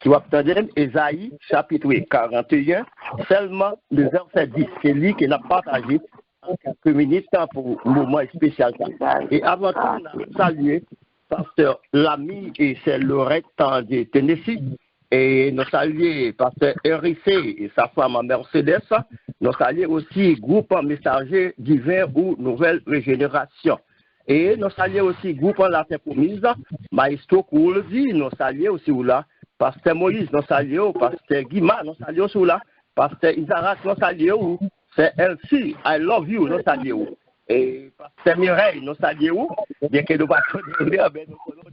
qui va attendre Ésaïe chapitre 41, seulement le verset 10. C'est lui qui n'a partagé en quelques minutes pour un moment spécial. Et avant tout, on a salué pasteur Lamy et c'est Lorette de Tennessee. Et nous saluons pasteur RIC et sa femme Mercedes. Nous saluons aussi groupe messager divin ou nouvelle régénération. Et nous saluons aussi groupe La Terre Promise, Maestro Kouldi, nous saluons aussi là, pasteur Moïse, nous saluons, pasteur Guima, nous saluons aussi là, pasteur Isaac, nous saluons, c'est Elsie, I love you, nous saluons. Et pasteur Mireille, nous saluons, bien que nous ne pouvons pas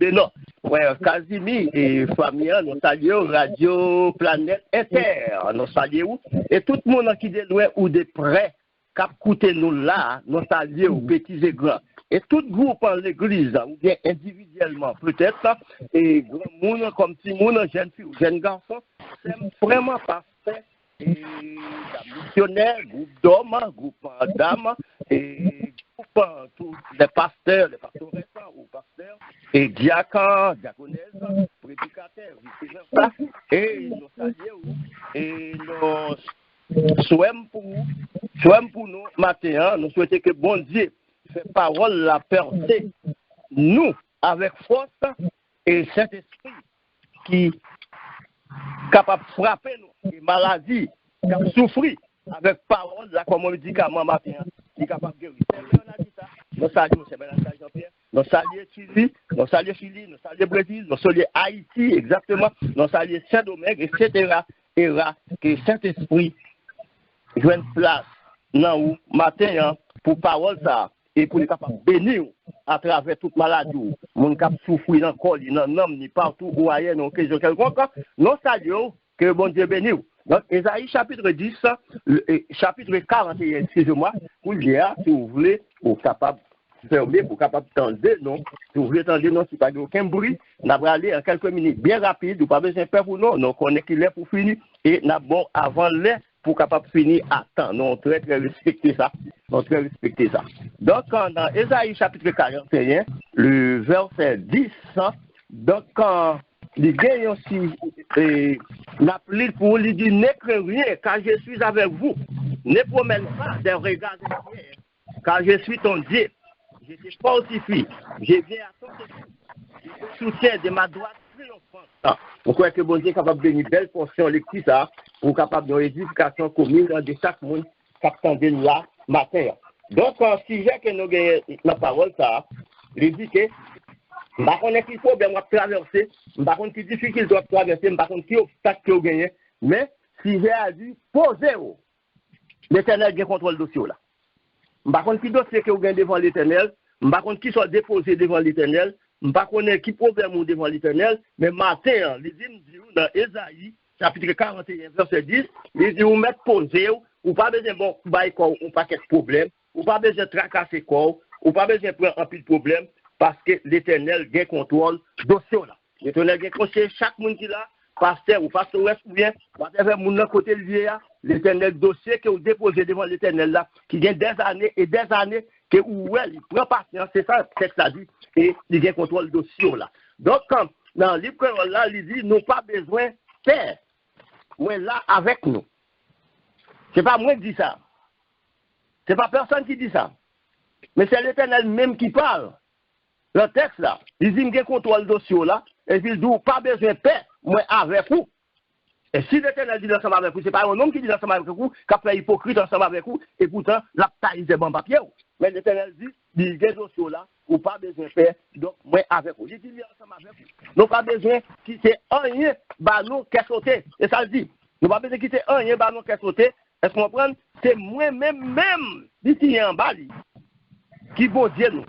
nous non. Ouais, Casimir et famille, nous saluons Radio Planète Inter, nous saluons, et tout le monde qui est de loin ou de près, qui écoute nous là, nous saluons, petits et grands. Et tout groupe en l'église, ou bien individuellement, peut-être, et grand monde comme petit monde, jeune fille ou jeune garçon, c'est vraiment parfait. Et missionnaire, groupe d'hommes, groupe dames, et groupe tous les pasteurs ou pasteurs, et diacres, diaconesses, prédicateurs, et nous saluons, et nous souhaitons pour nous, matin, nous souhaitons que bon Dieu fait parole la percée, nous, avec force et cet esprit qui est capable de frapper nous, les maladies, qui ont souffert avec parole, là, comme un médicament matin, qui est capable de guérir. Nous saluons Jean-Pierre, nous saluons Chili, nous saluons Chili, nous saluons Brésil, nous saluons Haïti, exactement, nous saluons Saint-Domingue, etc. Et là, que Saint-Esprit joue une place, non, matin, pour parole ça. Et pour les capables de bénir à travers toute maladie, mon cap souffrir dans le corps, dans l'homme, ni partout où ailleurs, dans quelque chose quelconque, nous saluons que bon Dieu bénisse. Donc, Ésaïe chapitre 10, chapitre 41, excusez-moi, pour dire, si vous voulez, pour capable de fermer, pour capable de tendre, non, si vous voulez tendre, non, si pas aucun bruit, nous allons aller en quelques minutes bien rapide, vous pas besoin de faire pour nous, nous connaissons qu'il est pour finir, et nous avons avant l'air, pour capable de finir à temps. Nous très respecter ça. Nous très respecter ça. Donc, dans Ésaïe chapitre 41, le verset 10, donc, quand il gagne aussi, l'appli pour lui dire, ne craignez rien, car je suis avec vous. Ne promène pas des regards derrière, car je suis ton Dieu. Je te fortifie. Je viens à ton secours. Je te soutiens de ma droite triomphante. Vous croyez que bon Dieu est capable de donner une belle portion lecture ça, pour capable de l'édification commune de chaque monde qui attendait là matin. Donc, si j'ai que nous gagnons la parole, ça, il dit que, par contre, qu'il faut bien traverser, par contre, qu'il difficile de traverser, par contre, qu'il obstacle que vous gagnez, mais si j'ai à dire, posez-vous. L'Éternel qui contrôle le dossier là. Par contre, qui dossier que vous gagnez devant l'Éternel, par contre, qui soit déposé devant l'Éternel, par contre, qui problème devant l'Éternel, mais matin, les dit dans Ésaïe, chapitre 41, verset 10, il dit, vous mettez posé, ou pas besoin de un paquet de problèmes, ou pas besoin de tracasser corps, ou pas besoin de prendre un peu de problème, parce que l'Éternel a contrôle dossier là. L'Éternel a conseillé chaque monde qui là, pasteur ou pasteur ou bien, whatever mon côté lié, l'Éternel dossier que vous déposez devant l'Éternel là, qui vient des années et des années, que il prend patience, c'est ça que ça dit, et il a contrôle dossier là. Donc, dans le livre là, il dit, nous pas besoin de faire. Moi là avec nous. C'est pas moi qui dis ça. C'est pas personne qui dit ça. Mais c'est l'Éternel même qui parle. Le texte là, il dit qu'il contrôle le dossier là, et il dit pas besoin de paix, moi avec vous. Et si l'Éternel dit ensemble avec vous, c'est pas un homme qui dit ensemble avec vous, qui a fait hypocrite ensemble avec vous, et pourtant, la taille est bon papier. Mais l'Éternel dit, il y a des dossiers là, ou pas besoin de paix, donc moi avec vous. Il dit ensemble avec vous. Nous pas besoin de quitter rien, bah nous qui sauter. Et ça le dit. Nous pas besoin de quitter rien, bah nous qui sauter. Est-ce qu'on comprend? C'est moi-même, ici en bas, qui bon Dieu nous.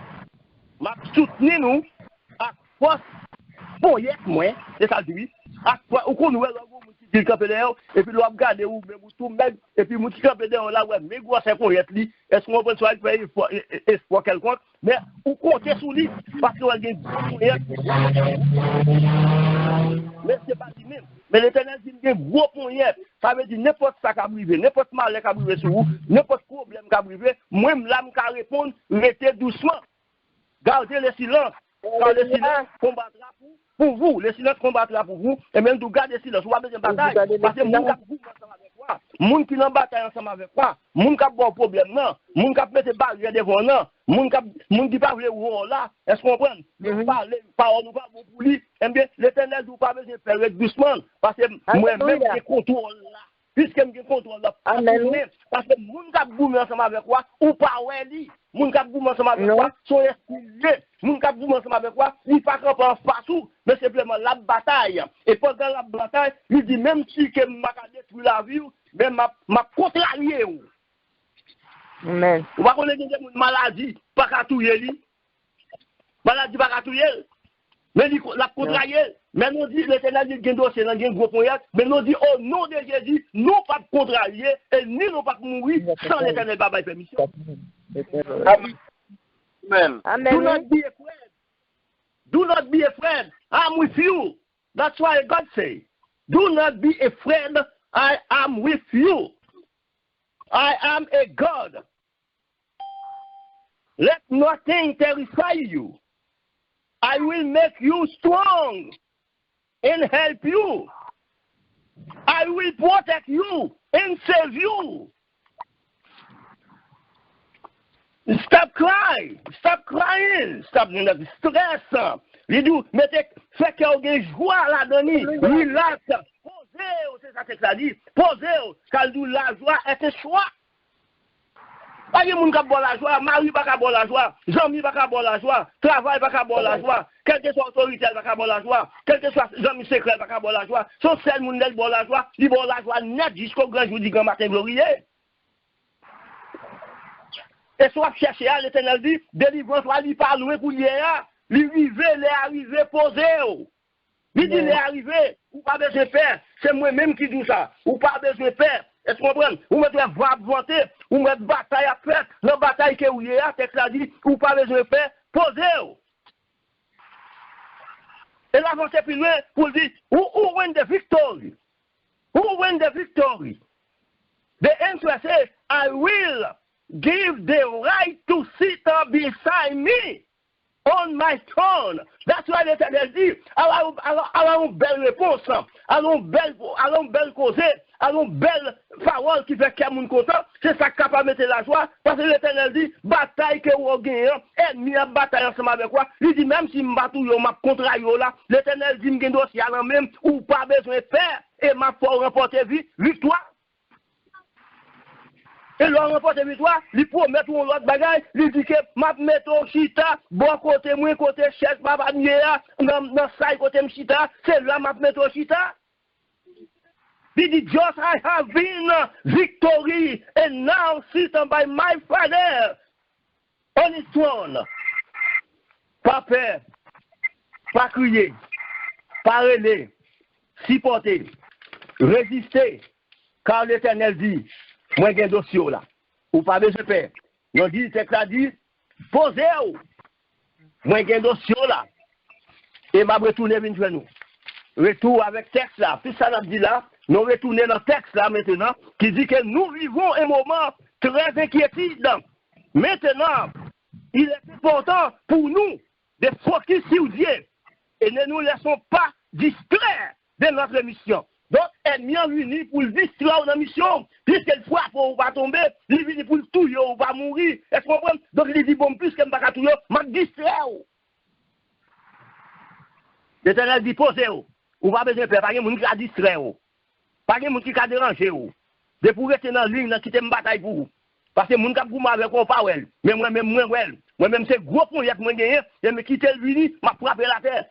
M'a soutenu nous, à force, pour y être moi, c'est ça le dit. À force, ou qu'on nous dit le campédéon, et puis nous avons gardé ou même tout même, et puis nous campédéon là, ouais, mais quoi c'est pour y être li, est-ce qu'on peut soit faire espoir quelconque, mais ou compter sur lui, parce qu'on a des mais c'est pas lui même. Mais l'Éternel dit qu'il y a gros poignets. Ça veut dire n'importe ça qui a arrivé, n'importe mal qui a arrivé sur vous, n'importe problème qui a arrivé, moi, là, je vais répondre, restez doucement. Gardez le silence. Car le silence combattra pour vous. Le silence combattra pour vous. Et même de garder le silence. Vous avez besoin de bataille. Parce que moun qui ensemble avec quoi? Moun qui n'en bataille ensemble avec quoi? Moun qui a bon problème, non? Moun qui a mis des barrières devant, non? Moun qui parle ou là. Est-ce qu'on comprend? Parler, parole ou pas pour lui. Eh bien, l'Éternel vous pas besoin de faire doucement. Parce que moi-même, je contrôle là. Puisque je contrôle là. Parce que moun qui a boumé ensemble avec quoi? Ou pas ouais, moun qui a boumé ensemble avec quoi? Son esprit. Moun qui a boumé ensemble avec quoi? Il pas camper en face ou, mais simplement la bataille. Et pendant la bataille, il dit même si que m'a détruit la vie, mais m'a contrarié. Amen. Ou pas connaître une maladie, pas qu'à touyer lui. Maladie pas qu'à touyer. Mais la contrarié. Mais nous dit l'Éternel dit qu'il dossier dans un gros point, mais nous dit au nom de Jésus, nous pas contrarier et ni nous pas mourir sans l'Éternel pas bailler permission. Amen. Amen. Do not be afraid. Do not be afraid. I'm with you. That's why God say, do not be afraid. I am with you. I am a God. Let nothing terrify you. I will make you strong and help you. I will protect you and save you. Stop crying. Stop crying. Stop the stress. Il dit, mettez, fait qu'il y a une joie là-dedans. Relax. Posez-vous, c'est ça que ça dit. Posez-vous. Car la joie est un choix. Pas de monde qui a la joie, mari pas qu'à la joie, Jean-Mi pas qu'à la joie, travail pas qu'à la joie, quel que soit autorité pas qu'à la joie, quel que soit Jean-Mi secret pas qu'à la joie, son seul monde qui a la joie, il a la joie net jusqu'au grand jour du grand matin glorieux. Et soit chercher à l'Éternel dit, délivrance, il pas loin pour hier, il est arrivé, posé. Il dit, il est arrivé, ou pas besoin de faire, c'est moi-même qui dis ça, ou pas besoin de faire. Est-ce que vous comprenez? Vous mettez voix volonté, vous mettez bataille à faire, la bataille que vous avez, texte a dit, ou pas besoin de faire, posez-vous. Et l'avancée plus loin pour dire, who win the victory? Who win the victory? The answer says, I will give the right to sit beside me on my throne. That's why l'Éternel dit, alors une belle réponse, alors une belle cause, alors une belle parole qui fait qu'il y a content, c'est ça qui va mettre la joie, parce que l'Éternel dit, bataille que vous gagnez, ennemi à bataille ensemble avec quoi, il dit même si je bats tout, je contre là, l'Éternel dit, je dois y aller même, ou pas besoin de faire, et ma foi remporter victoire. Et l'on remporte victoire, il promet tout l'autre bagaille, il dit que m'a mettre au chita, bon côté moi côté chef papa niera, dans ça côté chita, c'est là m'a mettre au chita. Il dit just I have been victory and now sit by my father on his throne. Pas peur, pas crier, pas râler, supporter, résister, car l'Éternel dit moi, j'ai un dossier là. Ou pas besoin de faire. Nous dit, c'est que ça dit, posez-vous. Moi, j'ai un dossier là. Et m'a retourné vers nous. Retour avec texte là. Puis ça nous dit là, nous retournons dans le texte là maintenant, qui dit que nous vivons un moment très inquiétant. Maintenant, il est important pour nous de focus sur Dieu. Et ne nous laissons pas distraire de notre mission. Donc, ennemi unis pour le distraire dans la mission. Puisqu'il frappe ou va tomber, il vient pour le touiller ou va mourir. Est-ce qu'on comprend? Donc, il dit, bon, puisqu'il ne va pas touiller, je distraire. L'Éternel dit, posez-vous. Ou pas besoin de faire, pas de monde qui a distraire. Pas de monde qui a dérangé. De pour rester dans la ligne, quitter une bataille pour vous. Parce que moun kap gouma avec vous pas wel. Mais moi-même c'est gros pour y a moi gagner, et me quitter lui, m'a frapper la terre.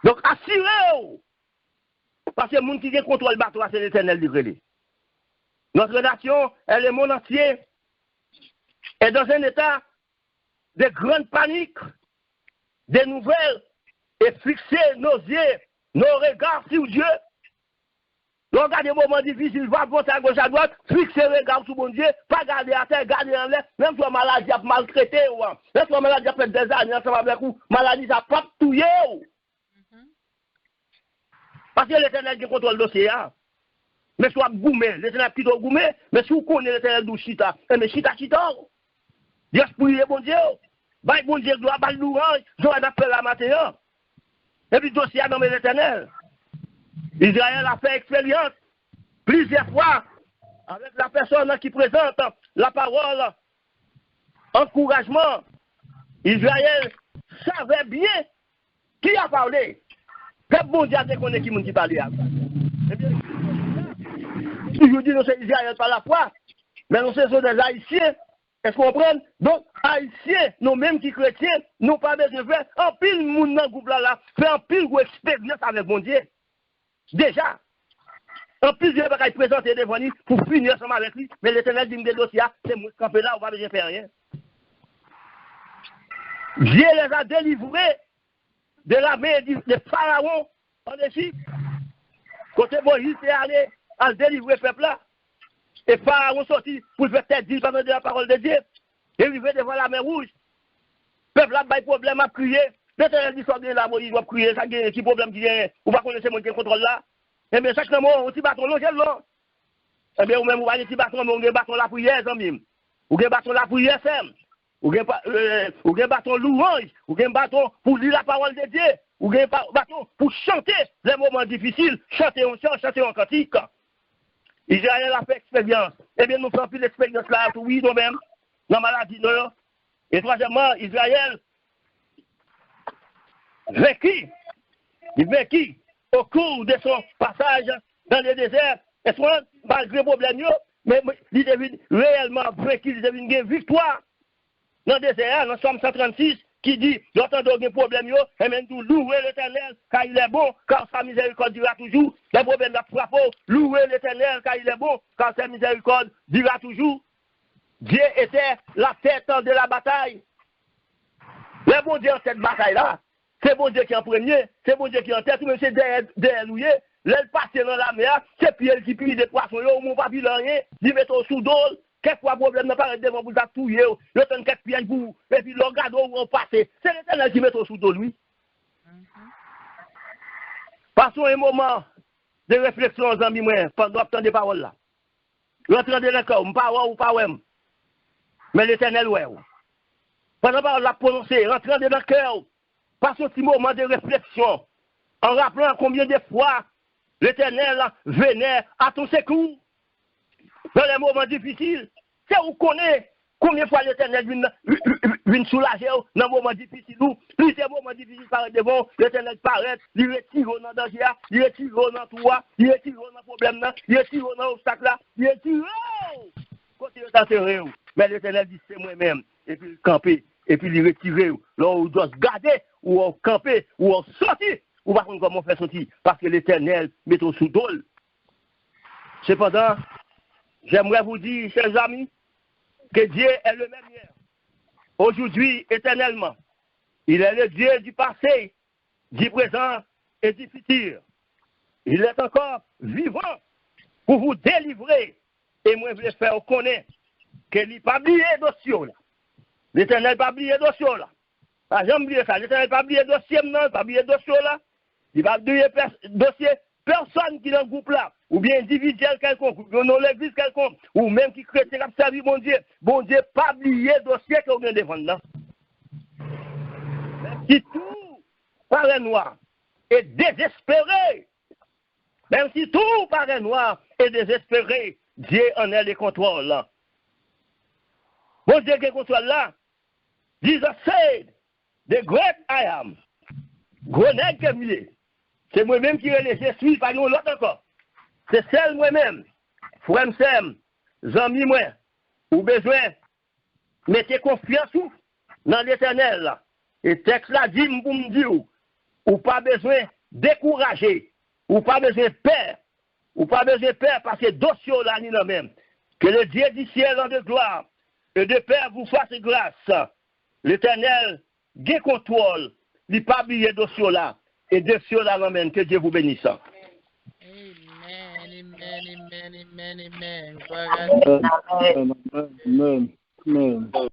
Donc assurez-vous. Parce que moun qui contrôle bateau c'est l'Éternel du gré. Notre nation, elle est monde entier est dans un état de grande panique, des nouvelles et fixer nos yeux, nos regards sur Dieu. Regardez des moments difficiles, va penser à gauche à droite, fixer le regard sur mon Dieu, pas garder à terre, garder en l'air, même si la maladie a maltraité, même si la maladie a fait des années ensemble avec vous, maladie n'a pas tué. Parce que l'Éternel qui contrôle le dossier. Mais soit goumé, l'Éternel qui doit goumer, mais si vous connaissez l'Éternel du chita, mais chita. Juste pour bon Dieu. Bah, bon Dieu, gloire, bah, louange, j'aurais appelé la matin. Et puis, dossier à nommer l'Éternel. Israël a fait expérience plusieurs fois avec la personne qui présente la parole, encouragement. Israël savait bien qui a parlé. Quel bon Dieu a déconné qui parlait. Eh bien, toujours dit, nous sommes Israël par la foi, mais nous sommes des Haïtiens. Est-ce qu'on comprend? Donc, Haïtiens, nous-mêmes qui chrétiens, nous pas besoin de faire un pile monde dans le groupe là, faire un pile expérience avec bon Dieu. Déjà, un pile de bagages présentés devant lui pour finir ensemble avec lui, mais l'Éternel dit que dossier, c'est moi qui là, on va pas faire rien. Dieu les a délivrés de la main de Pharaon en Égypte. Côté Moïse est allé à délivrer le peuple là. Et Pharaon sorti pour faire tête d'île par la parole de Dieu. Et il va devant la mer rouge. Le peuple là, il y a problème à crier. L'Éternel dit, sortez là, Moïse doit crier. Ça, il y a un problème qui est. Ou pas connaître mon qui contrôle là. Eh bien, chaque moment, on petit bâton, non, j'ai là. Eh bien, ou même, on va aller petit bâton, mais on a un bâton là pour hier, amis. Ou un bâton là pour hier, ou un bâton louange, ou un bâton pour lire la parole de Dieu, ou un bâton pour chanter les moments difficiles, chanter en chant, chanter en cantique. Israël a fait expérience. Eh bien, nous faisons plus d'expérience là, oui, nous-mêmes, dans la maladie, non. Et troisièmement, Israël vécu, il vécu au cours de son passage dans le désert, et soit malgré les problèmes, mais il devine réellement vécu, il devine une victoire dans le désert, dans Somme 136, qui dit, j'entends des problèmes, et même tout louer l'Éternel, car il est bon, car sa miséricorde dura toujours. Les problèmes de frappe, louer l'Éternel, car il est bon, car sa miséricorde dura toujours. Dieu était la tête de la bataille. Le bon Dieu en cette bataille-là, c'est bon Dieu qui est en premier, c'est bon Dieu qui est en tête, mais c'est derrière nous, l'aile passe dans la mer, c'est puis elle qui pille des poissons, ou mon papier rien, dit mettons sous d'eau. Quelquefois, problème n'a pas devant vous touiller, le temps quelques pièges pour, et puis le regard où on passe. C'est l'Éternel qui met au sous de lui. Passons un moment de réflexion aux amis, pendant le temps des paroles là. Rentrez dans le cœur, pas ou pas ouais. Mais l'Éternel ouais. Pendant la parole la prononcer, rentrez dans le cœur, passons un petit moment de réflexion, en rappelant combien de fois l'Éternel venait à ton secours. Dans les moments difficiles, c'est où connaît combien de fois l'Éternel vient soulager dans les moments difficiles. Plusieurs moments difficiles paraissent devant, l'Éternel paraît, il retire dans le danger, il retire dans tout, il retire dans le problème, il retire dans l'obstacle, il retire. Côté de mais l'Éternel dit c'est moi-même. Et puis il camper, et puis il retire. Là où on doit se garder, ou on camper, ou on sortir, ou pas comment faire sortir, parce que l'Éternel met au sous-dol. Cependant, j'aimerais vous dire, chers amis, que Dieu est le même hier, aujourd'hui, éternellement. Il est le Dieu du passé, du présent et du futur. Il est encore vivant pour vous délivrer. Et moi, je vais faire connaître qu'il n'est pas oublié dossier là. L'Éternel n'a pas oublié dossier là. Pas jamais oublié ça. L'Éternel n'a pas oublié dossier non, pas oublié dossier là. Il va oublier dossier. Personne qui est dans le groupe là, ou bien individuel quelconque, ou bien dans l'église quelconque, ou même qui chrétien qui a servi bon Dieu, pas oublier le dossier qu'on vient de défendre là. Même si tout paraît noir et désespéré, même si tout paraît noir et désespéré, Dieu en est le contrôle là. Bon Dieu qui est le contrôle là, Jesus said, the great I am, gros nègre qui c'est moi-même qui relève, je suis, pas nous l'autre encore. C'est celle moi-même, frère Sem, amis moi, ou besoin, mettez confiance dans l'Éternel là. Et texte là dit pour me dire, ou pas besoin décourager, ou pas besoin peur, ou pas besoin peur parce que dossier là ni là même. Que le Dieu du ciel en de gloire et de paix vous fasse grâce. L'Éternel, gué contrôle, il pas oublier dossier là. Et de cela, amen. Que Dieu vous bénisse. Amen.